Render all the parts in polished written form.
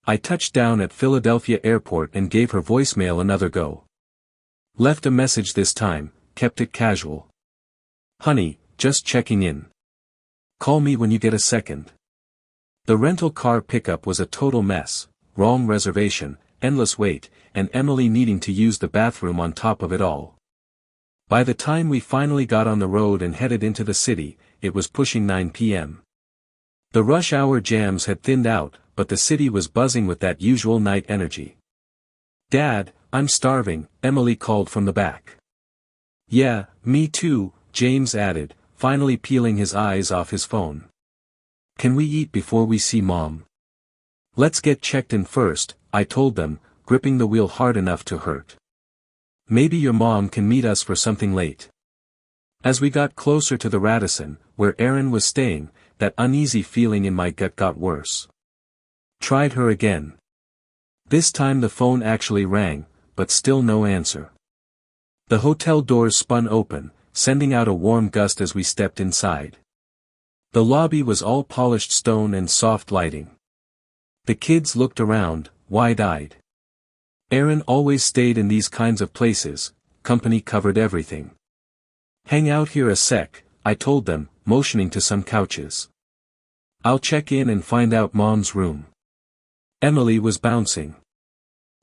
I touched down at Philadelphia Airport and gave her voicemail another go. Left a message this time, kept it casual. Honey, just checking in. Call me when you get a second. The rental car pickup was a total mess, wrong reservation, endless wait, and Emily needing to use the bathroom on top of it all. By the time we finally got on the road and headed into the city, it was pushing 9 p.m. The rush hour jams had thinned out, but the city was buzzing with that usual night energy. Dad, I'm starving, Emily called from the back. Yeah, me too, James added, finally peeling his eyes off his phone. Can we eat before we see Mom? Let's get checked in first, I told them, gripping the wheel hard enough to hurt. Maybe your mom can meet us for something late. As we got closer to the Radisson, where Erin was staying, that uneasy feeling in my gut got worse. Tried her again. This time the phone actually rang, but still no answer. The hotel doors spun open, sending out a warm gust as we stepped inside. The lobby was all polished stone and soft lighting. The kids looked around, wide-eyed. Erin always stayed in these kinds of places, company covered everything. Hang out here a sec, I told them, motioning to some couches. I'll check in and find out Mom's room. Emily was bouncing.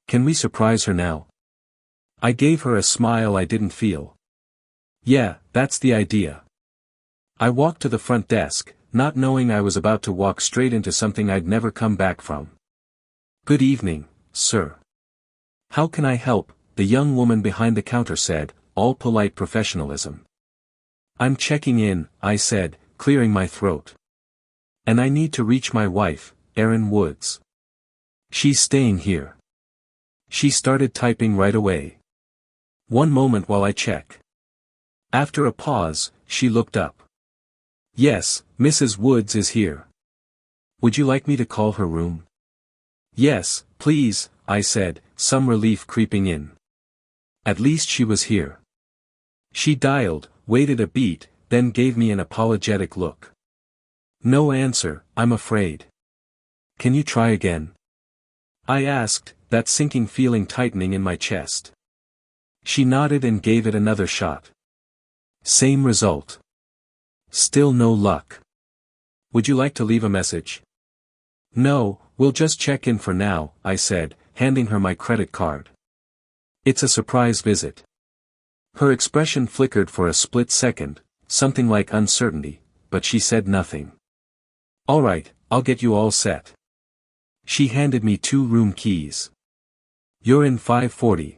Can we surprise her now? I gave her a smile I didn't feel. Yeah, that's the idea. I walked to the front desk, not knowing I was about to walk straight into something I'd never come back from. Good evening, sir. How can I help? The young woman behind the counter said, all polite professionalism. I'm checking in, I said, clearing my throat. And I need to reach my wife, Erin Woods. She's staying here. She started typing right away. One moment while I check. After a pause, she looked up. Yes, Mrs. Woods is here. Would you like me to call her room? Yes, please, I said, some relief creeping in. At least she was here. She dialed, waited a beat, then gave me an apologetic look. No answer, I'm afraid. Can you try again? I asked, that sinking feeling tightening in my chest. She nodded and gave it another shot. Same result. Still no luck. Would you like to leave a message? No, we'll just check in for now, I said, handing her my credit card. It's a surprise visit. Her expression flickered for a split second, something like uncertainty, but she said nothing. All right, I'll get you all set. She handed me 2 room keys. You're in 540.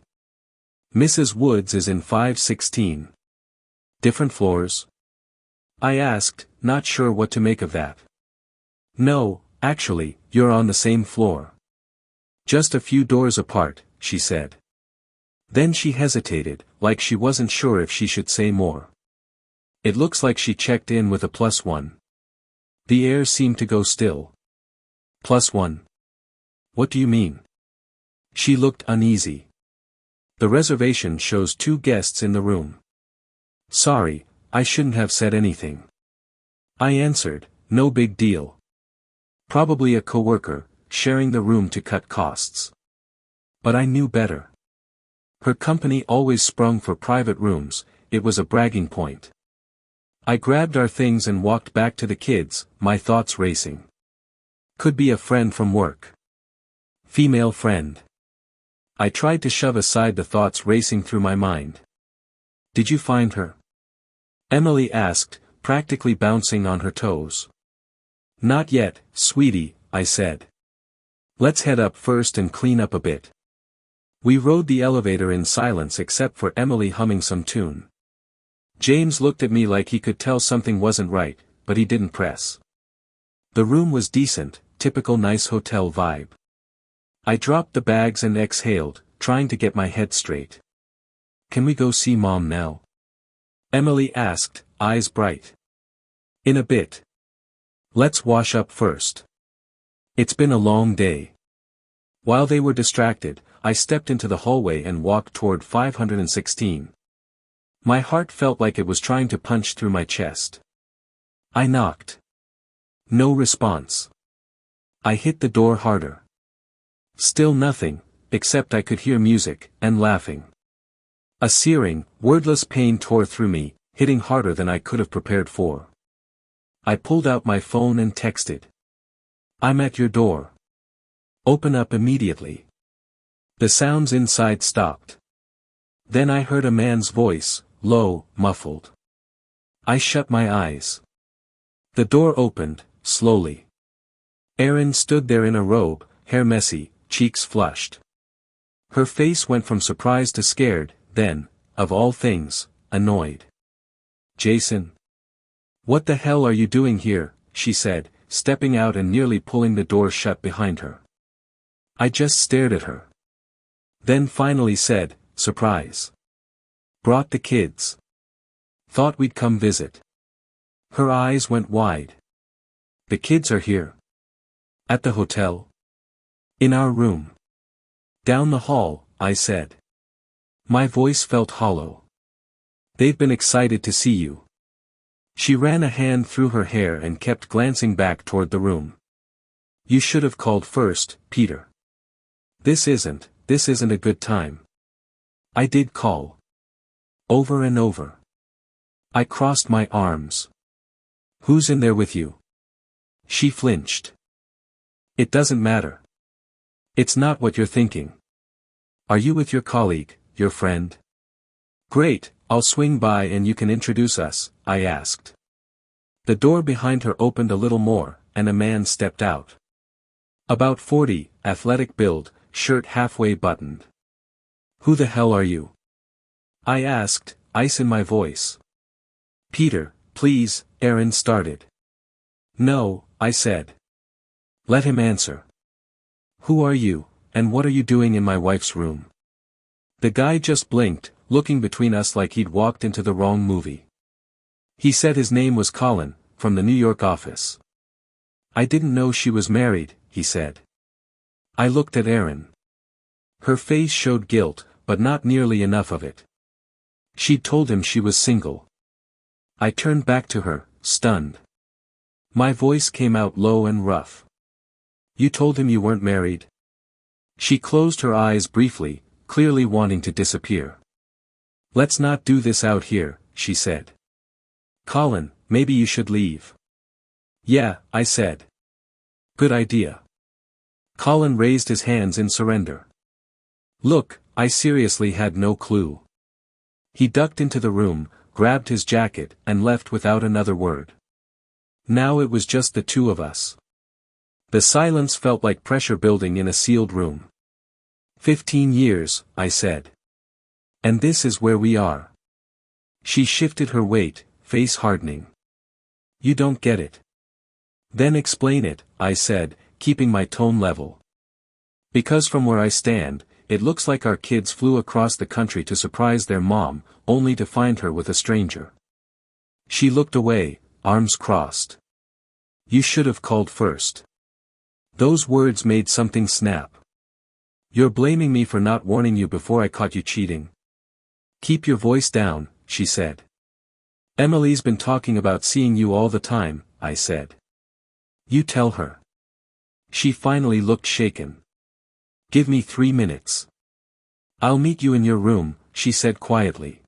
Mrs. Woods is in 516. Different floors? I asked, not sure what to make of that. No, actually, you're on the same floor. Just a few doors apart, she said. Then she hesitated, like she wasn't sure if she should say more. It looks like she checked in with a +1. The air seemed to go still. +1. What do you mean? She looked uneasy. The reservation shows 2 guests in the room. Sorry, I shouldn't have said anything. I answered, no big deal. Probably a coworker, sharing the room to cut costs. But I knew better. Her company always sprung for private rooms, it was a bragging point. I grabbed our things and walked back to the kids, my thoughts racing. Could be a friend from work. Female friend. I tried to shove aside the thoughts racing through my mind. Did you find her? Emily asked, practically bouncing on her toes. Not yet, sweetie, I said. Let's head up first and clean up a bit. We rode the elevator in silence except for Emily humming some tune. James looked at me like he could tell something wasn't right, but he didn't press. The room was decent, typical nice hotel vibe. I dropped the bags and exhaled, trying to get my head straight. Can we go see Mom now? Emily asked, eyes bright. In a bit. Let's wash up first. It's been a long day. While they were distracted, I stepped into the hallway and walked toward 516. My heart felt like it was trying to punch through my chest. I knocked. No response. I hit the door harder. Still nothing, except I could hear music, and laughing. A searing, wordless pain tore through me, hitting harder than I could have prepared for. I pulled out my phone and texted. "I'm at your door. Open up immediately." The sounds inside stopped. Then I heard a man's voice, low, muffled. I shut my eyes. The door opened, slowly. Erin stood there in a robe, hair messy, cheeks flushed. Her face went from surprised to scared, then, of all things, annoyed. "Jason? What the hell are you doing here?" she said, stepping out and nearly pulling the door shut behind her. I just stared at her. Then finally said, "Surprise. Brought the kids. Thought we'd come visit." Her eyes went wide. "The kids are here. At the hotel? In our room?" "Down the hall," I said. My voice felt hollow. "They've been excited to see you." She ran a hand through her hair and kept glancing back toward the room. "You should have called first, Peter. This isn't a good time." I did call. Over and over. I crossed my arms. "Who's in there with you?" She flinched. "It doesn't matter. It's not what you're thinking. Are you with your colleague, your friend?" "Great, I'll swing by and you can introduce us," I asked. The door behind her opened a little more, and a man stepped out. About 40, athletic build, shirt halfway buttoned. "Who the hell are you?" I asked, ice in my voice. "Peter, please," Erin started. "No," I said. "Let him answer. Who are you, and what are you doing in my wife's room?" The guy just blinked, looking between us like he'd walked into the wrong movie. He said his name was Colin, from the New York office. "I didn't know she was married," he said. I looked at Erin. Her face showed guilt, but not nearly enough of it. She'd told him she was single. I turned back to her, stunned. My voice came out low and rough. "You told him you weren't married?" She closed her eyes briefly, clearly wanting to disappear. "Let's not do this out here," she said. "Colin, maybe you should leave." "Yeah," I said. "Good idea." Colin raised his hands in surrender. "Look, I seriously had no clue." He ducked into the room, grabbed his jacket, and left without another word. Now it was just the two of us. The silence felt like pressure building in a sealed room. 15 years, I said. And this is where we are. She shifted her weight, face hardening. "You don't get it." "Then explain it," I said, keeping my tone level. "Because from where I stand, it looks like our kids flew across the country to surprise their mom, only to find her with a stranger." She looked away, arms crossed. "You should have called first." Those words made something snap. "You're blaming me for not warning you before I caught you cheating." "Keep your voice down," she said. "Emily's been talking about seeing you all the time," I said. "You tell her." She finally looked shaken. "Give me 3 minutes. I'll meet you in your room," she said quietly.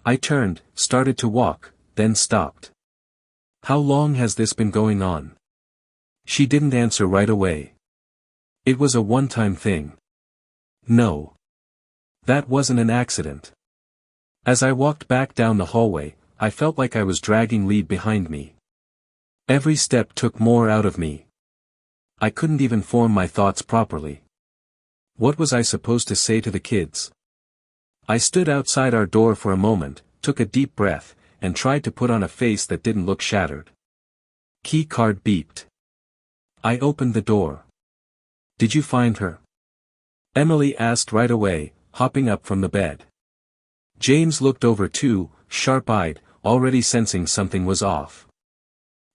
I turned, started to walk, then stopped. "How long has this been going on?" She didn't answer right away. "It was a one-time thing." "No. That wasn't an accident." As I walked back down the hallway, I felt like I was dragging lead behind me. Every step took more out of me. I couldn't even form my thoughts properly. What was I supposed to say to the kids? I stood outside our door for a moment, took a deep breath, and tried to put on a face that didn't look shattered. Key card beeped. I opened the door. "Did you find her?" Emily asked right away, hopping up from the bed. James looked over too, sharp-eyed, already sensing something was off.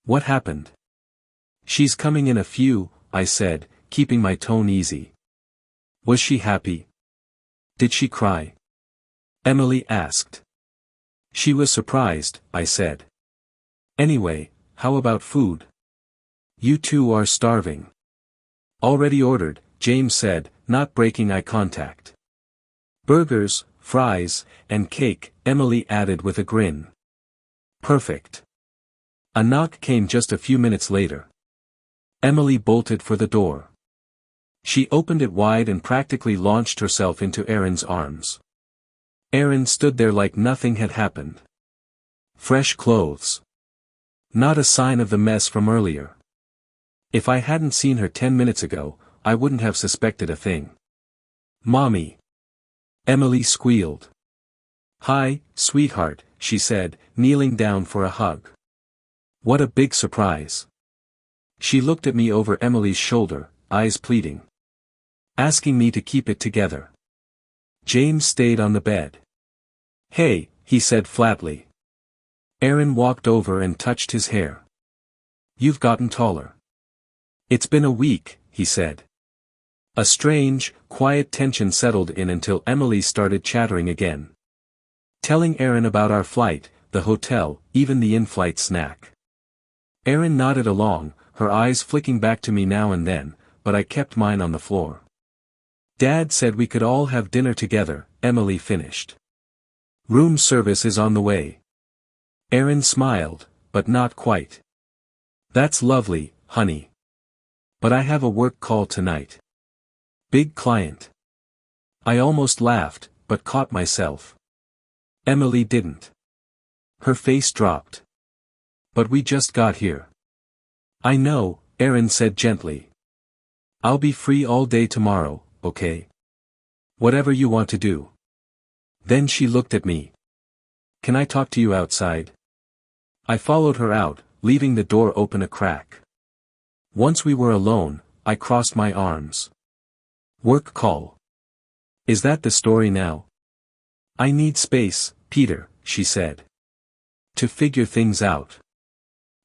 "What happened?" "She's coming in a few," I said, keeping my tone easy. "Was she happy? Did she cry?" Emily asked. "She was surprised," I said. "Anyway, how about food? You two are starving." "Already ordered," James said, not breaking eye contact. Burgers, fries, and cake, Emily added with a grin. Perfect. A knock came just a few minutes later. Emily bolted for the door. She opened it wide and practically launched herself into Aaron's arms. Aaron stood there like nothing had happened. Fresh clothes. Not a sign of the mess from earlier. If I hadn't seen her 10 minutes ago, I wouldn't have suspected a thing. Mommy. Emily squealed. Hi, sweetheart, she said, kneeling down for a hug. What a big surprise. She looked at me over Emily's shoulder, eyes pleading. Asking me to keep it together. James stayed on the bed. Hey, he said flatly. Aaron walked over and touched his hair. You've gotten taller. It's been a week, he said. A strange, quiet tension settled in until Emily started chattering again. Telling Aaron about our flight, the hotel, even the in-flight snack. Aaron nodded along, her eyes flicking back to me now and then, but I kept mine on the floor. Dad said we could all have dinner together, Emily finished. Room service is on the way. Aaron smiled, but not quite. That's lovely, honey. But I have a work call tonight. Big client. I almost laughed, but caught myself. Emily didn't. Her face dropped. But we just got here. I know, Aaron said gently. I'll be free all day tomorrow, okay? Whatever you want to do. Then she looked at me. Can I talk to you outside? I followed her out, leaving the door open a crack. Once we were alone, I crossed my arms. Work call. Is that the story now? I need space, Peter, she said. To figure things out.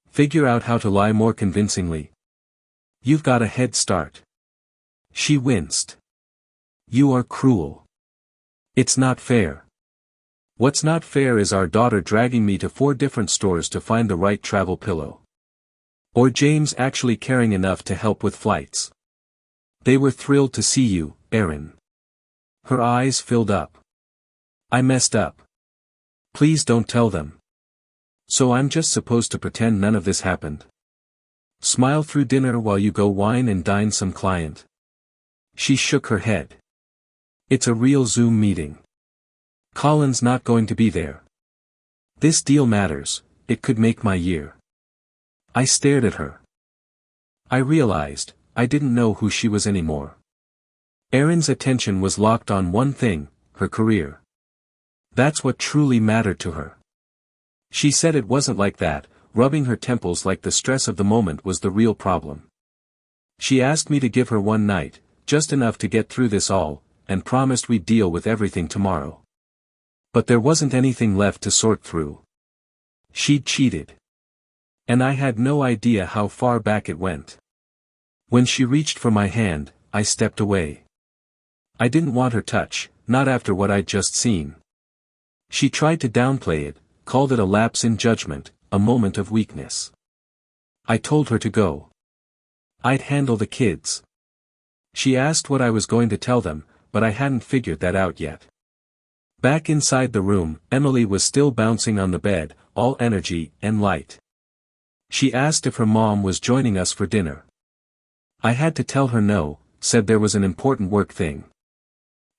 Figure out how to lie more convincingly. You've got a head start. She winced. You are cruel. It's not fair. What's not fair is our daughter dragging me to 4 different stores to find the right travel pillow. Or James actually caring enough to help with flights. They were thrilled to see you, Aaron. Her eyes filled up. I messed up. Please don't tell them. So I'm just supposed to pretend none of this happened? Smile through dinner while you go wine and dine some client? She shook her head. It's a real Zoom meeting. Colin's not going to be there. This deal matters, it could make my year. I stared at her. I realized, I didn't know who she was anymore. Erin's attention was locked on one thing, her career. That's what truly mattered to her. She said it wasn't like that, rubbing her temples like the stress of the moment was the real problem. She asked me to give her one night, just enough to get through this all, and promised we'd deal with everything tomorrow. But there wasn't anything left to sort through. She'd cheated. And I had no idea how far back it went. When she reached for my hand, I stepped away. I didn't want her touch, not after what I'd just seen. She tried to downplay it, called it a lapse in judgment, a moment of weakness. I told her to go. I'd handle the kids. She asked what I was going to tell them, but I hadn't figured that out yet. Back inside the room, Emily was still bouncing on the bed, all energy and light. She asked if her mom was joining us for dinner. I had to tell her no, said there was an important work thing.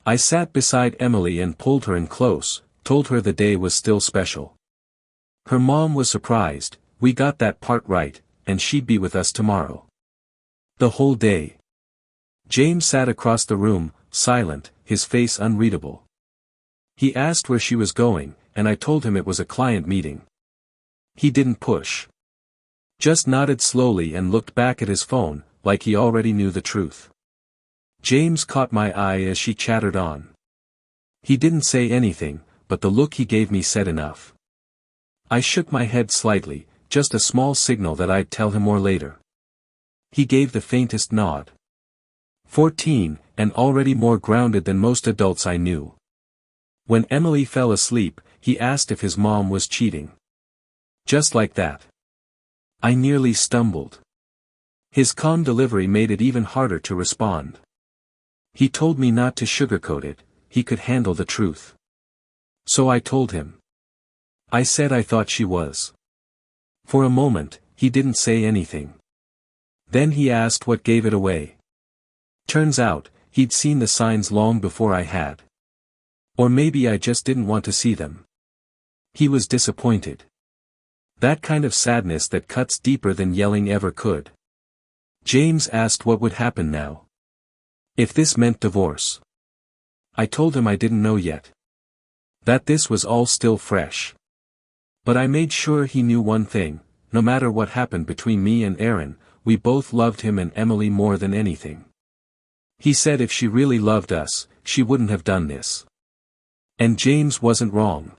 I sat beside Emily and pulled her in close, told her the day was still special. Her mom was surprised, we got that part right, and she'd be with us tomorrow. The whole day. James sat across the room, silent, his face unreadable. He asked where she was going, and I told him it was a client meeting. He didn't push. Just nodded slowly and looked back at his phone, like he already knew the truth. James caught my eye as she chattered on. He didn't say anything, but the look he gave me said enough. I shook my head slightly, just a small signal that I'd tell him more later. He gave the faintest nod. 14, and already more grounded than most adults I knew. When Emily fell asleep, he asked if his mom was cheating. Just like that. I nearly stumbled. His calm delivery made it even harder to respond. He told me not to sugarcoat it, he could handle the truth. So I told him. I said I thought she was. For a moment, he didn't say anything. Then he asked what gave it away. Turns out, he'd seen the signs long before I had. Or maybe I just didn't want to see them. He was disappointed. That kind of sadness that cuts deeper than yelling ever could. James asked what would happen now. If this meant divorce. I told him I didn't know yet. That this was all still fresh. But I made sure he knew one thing, no matter what happened between me and Aaron, we both loved him and Emily more than anything. He said if she really loved us, she wouldn't have done this. And James wasn't wrong.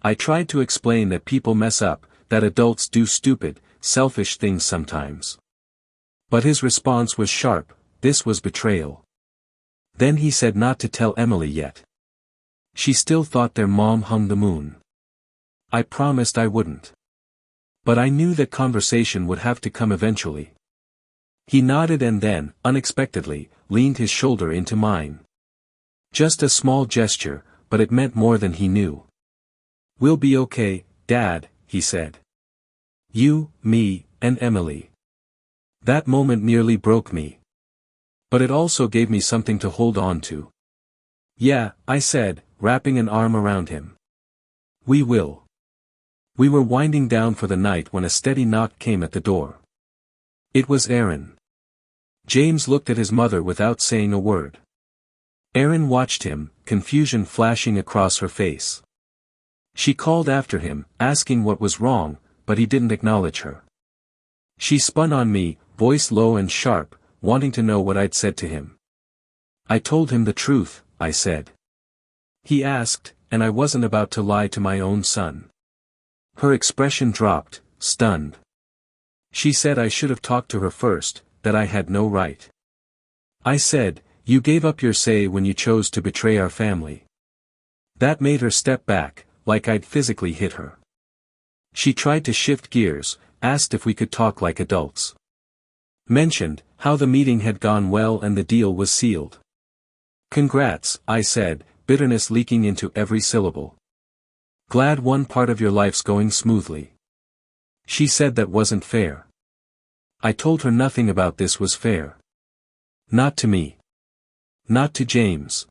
I tried to explain that people mess up, that adults do stupid, selfish things sometimes. But his response was sharp, this was betrayal. Then he said not to tell Emily yet. She still thought their mom hung the moon. I promised I wouldn't. But I knew that conversation would have to come eventually. He nodded and then, unexpectedly, leaned his shoulder into mine. Just a small gesture, but it meant more than he knew. We'll be okay, Dad, he said. You, me, and Emily. That moment nearly broke me. But it also gave me something to hold on to. Yeah, I said, wrapping an arm around him. We will. We were winding down for the night when a steady knock came at the door. It was Aaron. James looked at his mother without saying a word. Aaron watched him, confusion flashing across her face. She called after him, asking what was wrong, but he didn't acknowledge her. She spun on me, voice low and sharp, wanting to know what I'd said to him. I told him the truth, I said. He asked, and I wasn't about to lie to my own son. Her expression dropped, stunned. She said I should have talked to her first, that I had no right. I said, you gave up your say when you chose to betray our family. That made her step back, like I'd physically hit her. She tried to shift gears, asked if we could talk like adults. Mentioned how the meeting had gone well and the deal was sealed. Congrats, I said, bitterness leaking into every syllable. Glad one part of your life's going smoothly. She said that wasn't fair. I told her nothing about this was fair. Not to me. Not to James.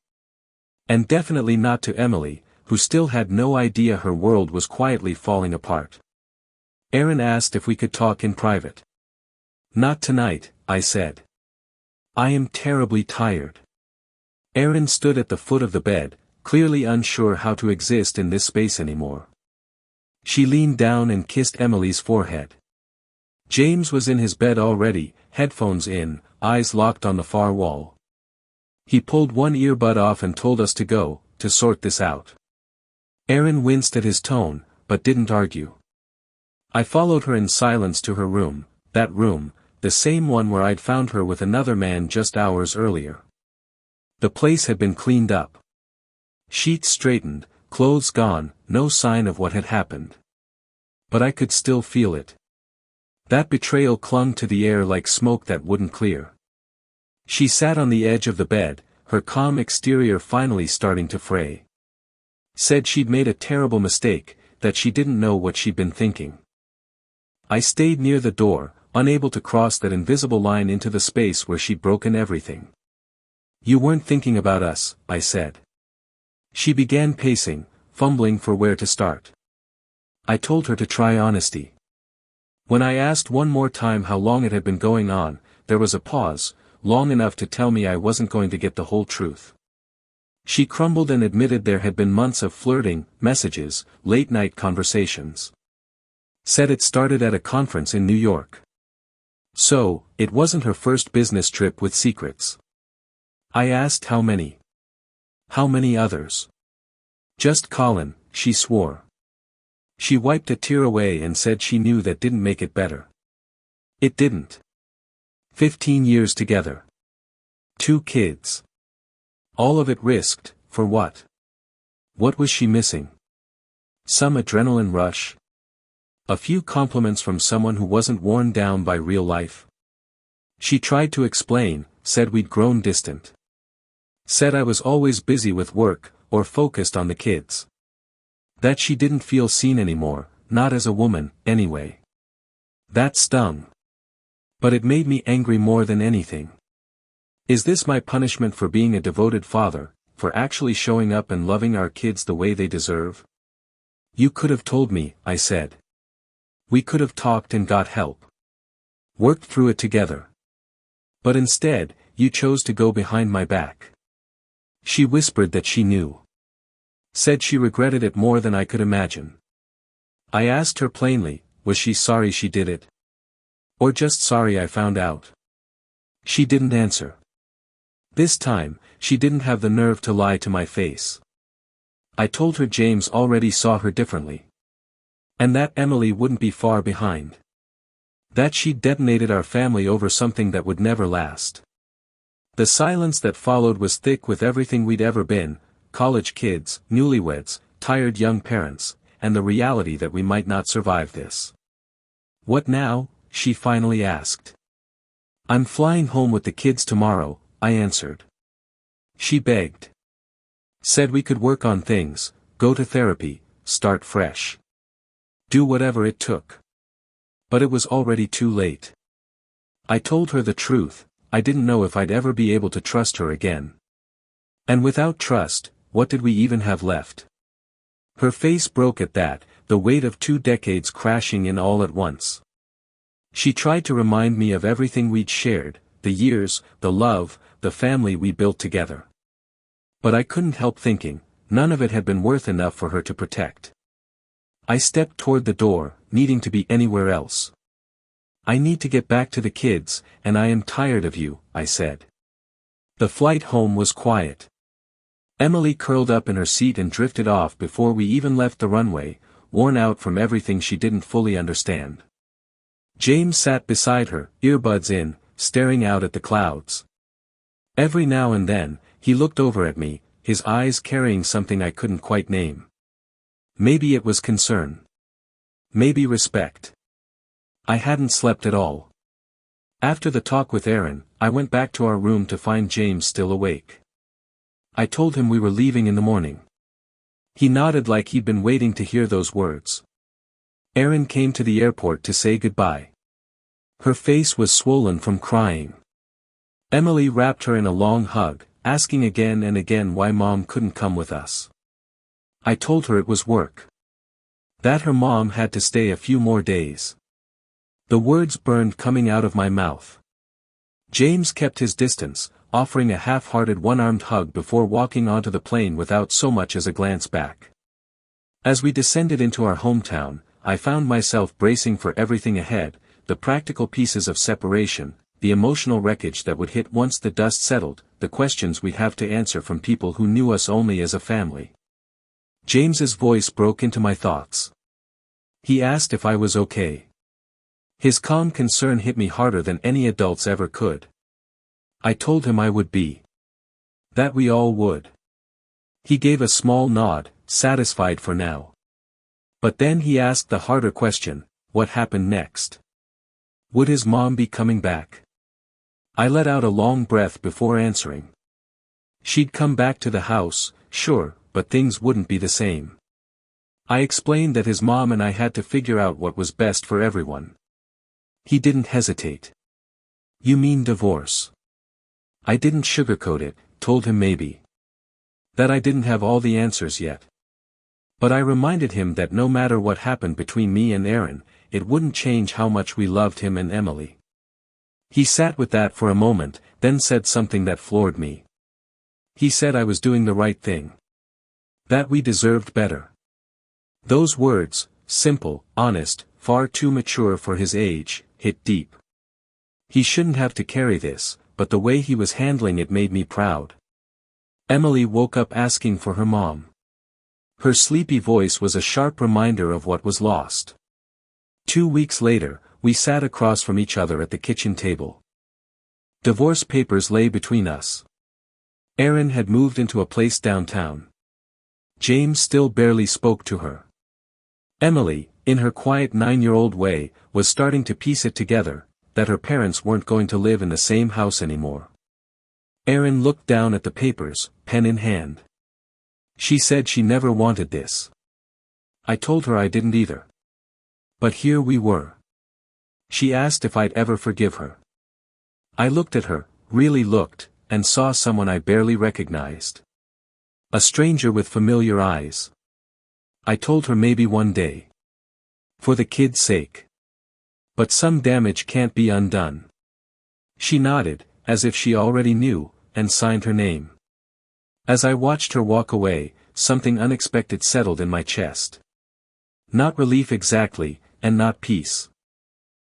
And definitely not to Emily, who still had no idea her world was quietly falling apart. Aaron asked if we could talk in private. Not tonight, I said. I am terribly tired. Aaron stood at the foot of the bed, clearly unsure how to exist in this space anymore. She leaned down and kissed Emily's forehead. James was in his bed already, headphones in, eyes locked on the far wall. He pulled one earbud off and told us to go, to sort this out. Aaron winced at his tone, but didn't argue. I followed her in silence to her room, that room, the same one where I'd found her with another man just hours earlier. The place had been cleaned up. Sheets straightened, clothes gone, no sign of what had happened. But I could still feel it. That betrayal clung to the air like smoke that wouldn't clear. She sat on the edge of the bed, her calm exterior finally starting to fray. Said she'd made a terrible mistake, that she didn't know what she'd been thinking. I stayed near the door, unable to cross that invisible line into the space where she'd broken everything. You weren't thinking about us, I said. She began pacing, fumbling for where to start. I told her to try honesty. When I asked one more time how long it had been going on, there was a pause, long enough to tell me I wasn't going to get the whole truth. She crumbled and admitted there had been months of flirting, messages, late-night conversations. Said it started at a conference in New York. So, it wasn't her first business trip with secrets. I asked how many. How many others? Just Colin, she swore. She wiped a tear away and said she knew that didn't make it better. It didn't. 15 years together. 2 kids. All of it risked, for what? What was she missing? Some adrenaline rush? A few compliments from someone who wasn't worn down by real life? She tried to explain, said we'd grown distant. Said I was always busy with work, or focused on the kids. That she didn't feel seen anymore, not as a woman, anyway. That stung. But it made me angry more than anything. Is this my punishment for being a devoted father, for actually showing up and loving our kids the way they deserve? You could have told me, I said. We could have talked and got help. Worked through it together. But instead, you chose to go behind my back. She whispered that she knew. Said she regretted it more than I could imagine. I asked her plainly, was she sorry she did it? Or just sorry I found out? She didn't answer. This time, she didn't have the nerve to lie to my face. I told her James already saw her differently. And that Emily wouldn't be far behind. That she'd detonated our family over something that would never last. The silence that followed was thick with everything we'd ever been, college kids, newlyweds, tired young parents, and the reality that we might not survive this. What now? She finally asked. I'm flying home with the kids tomorrow, I answered. She begged. Said we could work on things, go to therapy, start fresh. Do whatever it took. But it was already too late. I told her the truth. I didn't know if I'd ever be able to trust her again. And without trust, what did we even have left? Her face broke at that, the weight of 2 decades crashing in all at once. She tried to remind me of everything we'd shared, the years, the love, the family we built together. But I couldn't help thinking, none of it had been worth enough for her to protect. I stepped toward the door, needing to be anywhere else. I need to get back to the kids, and I am tired of you, I said. The flight home was quiet. Emily curled up in her seat and drifted off before we even left the runway, worn out from everything she didn't fully understand. James sat beside her, earbuds in, staring out at the clouds. Every now and then, he looked over at me, his eyes carrying something I couldn't quite name. Maybe it was concern. Maybe respect. I hadn't slept at all. After the talk with Aaron, I went back to our room to find James still awake. I told him we were leaving in the morning. He nodded like he'd been waiting to hear those words. Aaron came to the airport to say goodbye. Her face was swollen from crying. Emily wrapped her in a long hug, asking again and again why Mom couldn't come with us. I told her it was work. That her mom had to stay a few more days. The words burned coming out of my mouth. James kept his distance, offering a half-hearted one-armed hug before walking onto the plane without so much as a glance back. As we descended into our hometown, I found myself bracing for everything ahead, the practical pieces of separation, the emotional wreckage that would hit once the dust settled, the questions we'd have to answer from people who knew us only as a family. James's voice broke into my thoughts. He asked if I was okay. His calm concern hit me harder than any adults ever could. I told him I would be. That we all would. He gave a small nod, satisfied for now. But then he asked the harder question, what happened next? Would his mom be coming back? I let out a long breath before answering. She'd come back to the house, sure, but things wouldn't be the same. I explained that his mom and I had to figure out what was best for everyone. He didn't hesitate. You mean divorce? I didn't sugarcoat it, told him maybe. That I didn't have all the answers yet. But I reminded him that no matter what happened between me and Aaron, it wouldn't change how much we loved him and Emily. He sat with that for a moment, then said something that floored me. He said I was doing the right thing. That we deserved better. Those words, simple, honest, far too mature for his age, hit deep. He shouldn't have to carry this, but the way he was handling it made me proud. Emily woke up asking for her mom. Her sleepy voice was a sharp reminder of what was lost. 2 weeks later, we sat across from each other at the kitchen table. Divorce papers lay between us. Aaron had moved into a place downtown. James still barely spoke to her. Emily, in her quiet 9-year-old way, was starting to piece it together, that her parents weren't going to live in the same house anymore. Erin looked down at the papers, pen in hand. She said she never wanted this. I told her I didn't either. But here we were. She asked if I'd ever forgive her. I looked at her, really looked, and saw someone I barely recognized. A stranger with familiar eyes. I told her maybe one day. For the kid's sake. But some damage can't be undone. She nodded, as if she already knew, and signed her name. As I watched her walk away, something unexpected settled in my chest. Not relief exactly, and not peace.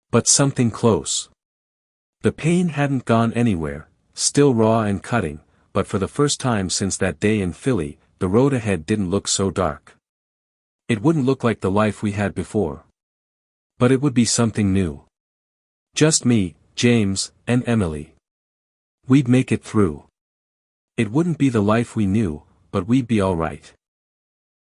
But something close. The pain hadn't gone anywhere, still raw and cutting, but for the first time since that day in Philly, the road ahead didn't look so dark. It wouldn't look like the life we had before. But it would be something new. Just me, James, and Emily. We'd make it through. It wouldn't be the life we knew, but we'd be all right.